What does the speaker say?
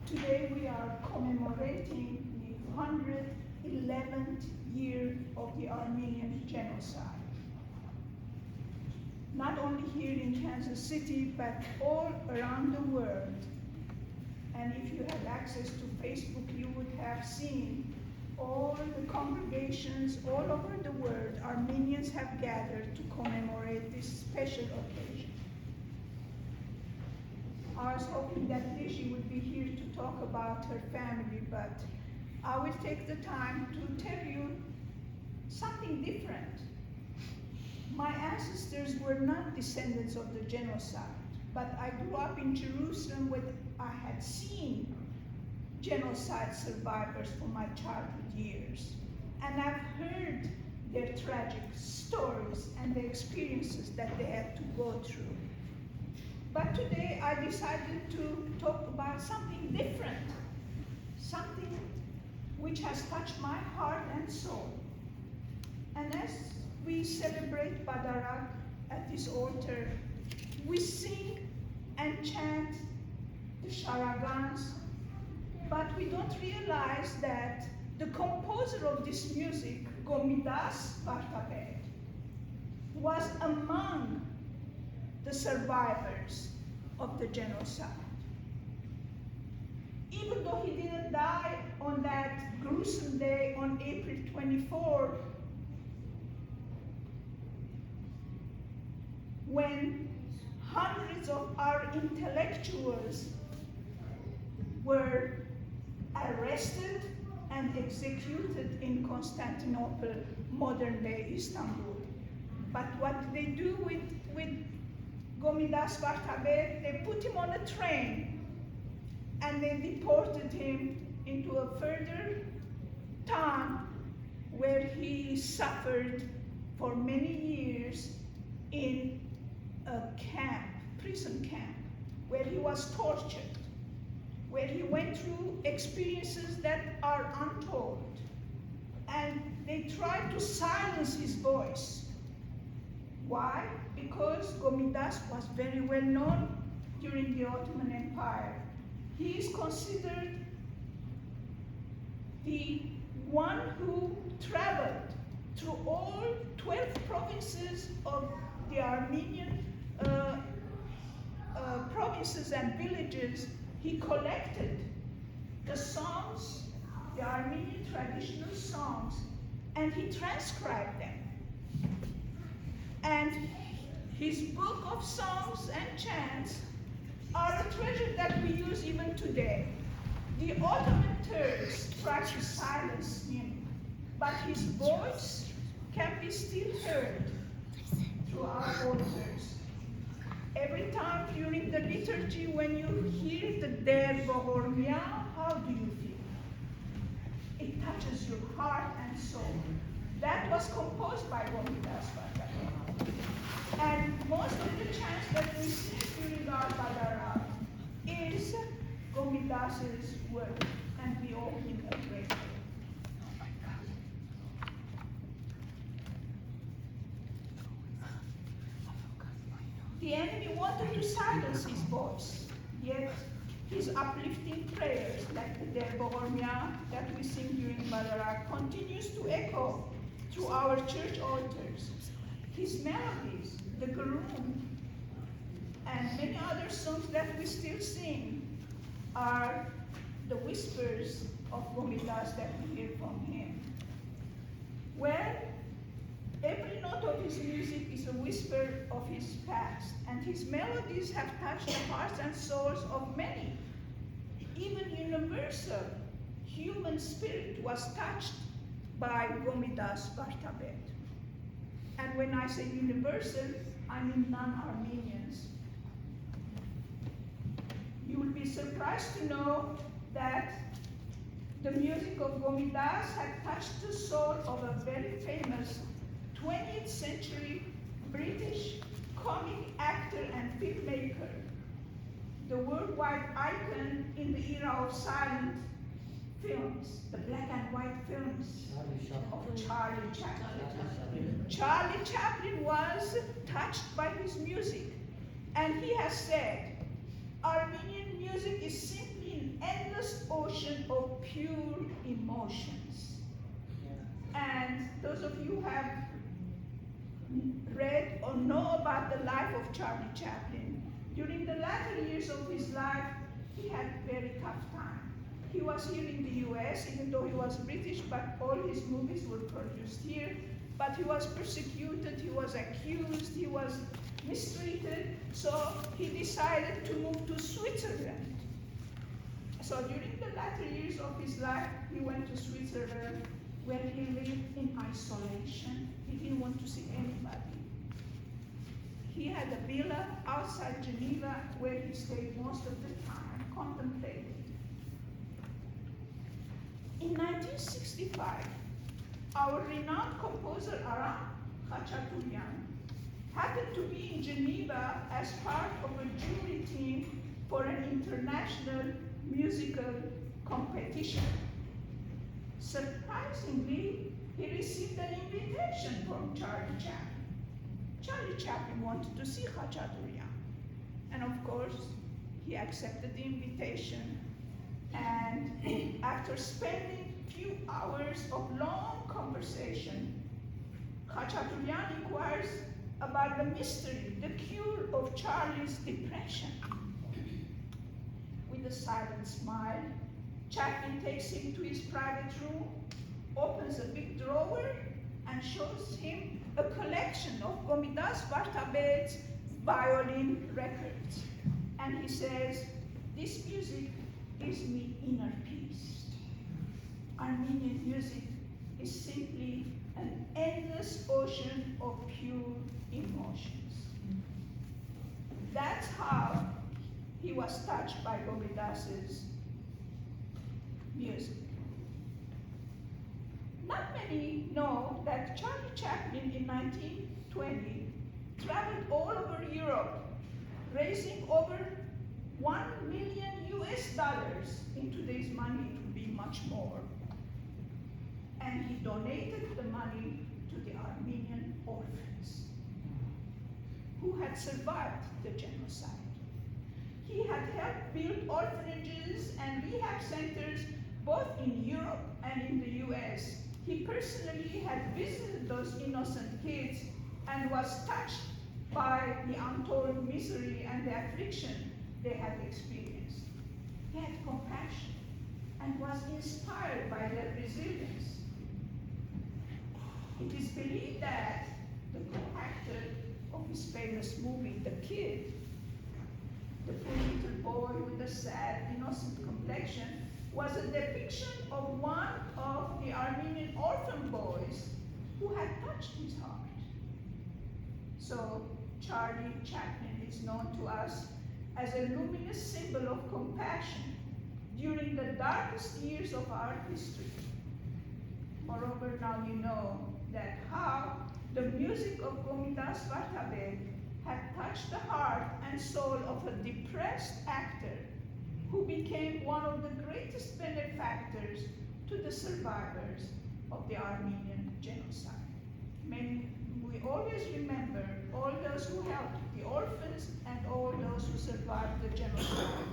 Today we are commemorating the 111th year of the Armenian genocide. Not only here in Kansas City, but all around the world. And if you had access to Facebook, you would have seen all the congregations all over the world. Armenians have gathered to commemorate this special occasion. I was hoping that Lishi would be here to talk about her family, but I will take the time to tell you something different. My ancestors were not descendants of the genocide, but I grew up in Jerusalem where I had seen genocide survivors for my childhood years. And I've heard their tragic stories and the experiences that they had to go through. But today I decided to talk about something different, something which has touched my heart and soul. And as we celebrate Badarak at this altar, we sing and chant the Sharagans, but we don't realize that the composer of this music, Gomidas Bartabet, was among the survivors of the genocide. Even though he didn't die on that gruesome day on April 24, when hundreds of our intellectuals were arrested and executed in Constantinople, modern-day Istanbul. But what did they do with Gomidas Bartabet? They put him on a train and they deported him into a further town where he suffered for many years in a camp, prison camp, where he was tortured, where he went through experiences that are untold. And they tried to silence his voice. Why? Because Gomidas was very well known during the Ottoman Empire. He is considered the one who traveled through all 12 provinces of the Armenian provinces and villages. He collected the songs, the Armenian traditional songs, and he transcribed them. And his book of songs and chants are a treasure that we use even today. The Ottoman Turks tried to silence him, but his voice can be still heard through our altars. Every time during the liturgy, when you hear the Der Bohormia, how do you feel? It touches your heart and soul. That was composed by Gomidas Bartabet. And most of the chants that we sing during our Badarak is Gomidas's work, and we owe him a great deal. The enemy wanted to silence his voice, yet his uplifting prayers, like the Der Bohormia that we sing during Badarak, continues to echo through our church altars. His melodies, the Garoon, and many other songs that we still sing are the whispers of Gomidas that we hear from him. Well, every note of his music is a whisper of his past, and his melodies have touched the hearts and souls of many. Even universal human spirit was touched by Gomidas Bartabet. And when I say universal, I mean non-Armenians. You will be surprised to know that the music of Gomidas had touched the soul of a very famous 20th century British comic actor and filmmaker, the worldwide icon in the era of silent films, the black and white films of Charlie Chaplin. Charlie Chaplin was touched by his music, and he has said, Armenian music is simply an endless ocean of pure emotions. And those of you who have read or know about the life of Charlie Chaplin, during the latter years of his life, he had a very tough time. He was here in the US, even though he was British, but all his movies were produced here. But he was persecuted, he was accused, he was mistreated, so he decided to move to Switzerland. So during the latter years of his life, he went to Switzerland, where he lived in isolation. He didn't want to see anybody. He had a villa outside Geneva where he stayed most of the time, contemplating. In 1965, our renowned composer Aram Khachaturian happened to be in Geneva as part of a jury team for an international musical competition. Surprisingly, he received an invitation from Charlie Chaplin. Charlie Chaplin wanted to see Khachaturian, and of course, he accepted the invitation. And after spending a few hours of long conversation, Khachaturian inquires about the mystery, the cure of Charlie's depression. With a silent smile, Chaplin takes him to his private room, opens a big drawer, and shows him a collection of Gomidas Vartabed's violin records. And he says, "This music gives me inner peace. Armenian music is simply an endless ocean of pure emotions." That's how he was touched by Gomidas's music. Not many know that Charlie Chaplin in 1920 traveled all over Europe, raising over $1 million US. In today's money, it would be much more. And he donated the money to the Armenian orphans who had survived the genocide. He had helped build orphanages and rehab centers both in Europe and in the US. He personally had visited those innocent kids and was touched by the untold misery and the affliction they had experienced. He had compassion and was inspired by their resilience. It is believed that the co-actor of his famous movie, The Kid, the poor little boy with the sad, innocent complexion, was a depiction of one of the Armenian orphan boys who had touched his heart. So Charlie Chaplin is known to us as a luminous symbol of compassion during the darkest years of our history. Moreover, now you know that how the music of Gomidas Vartabed had touched the heart and soul of a depressed actor who became one of the greatest benefactors to the survivors of the Armenian genocide. We always remember all those who helped the orphans and all those who survived the genocide.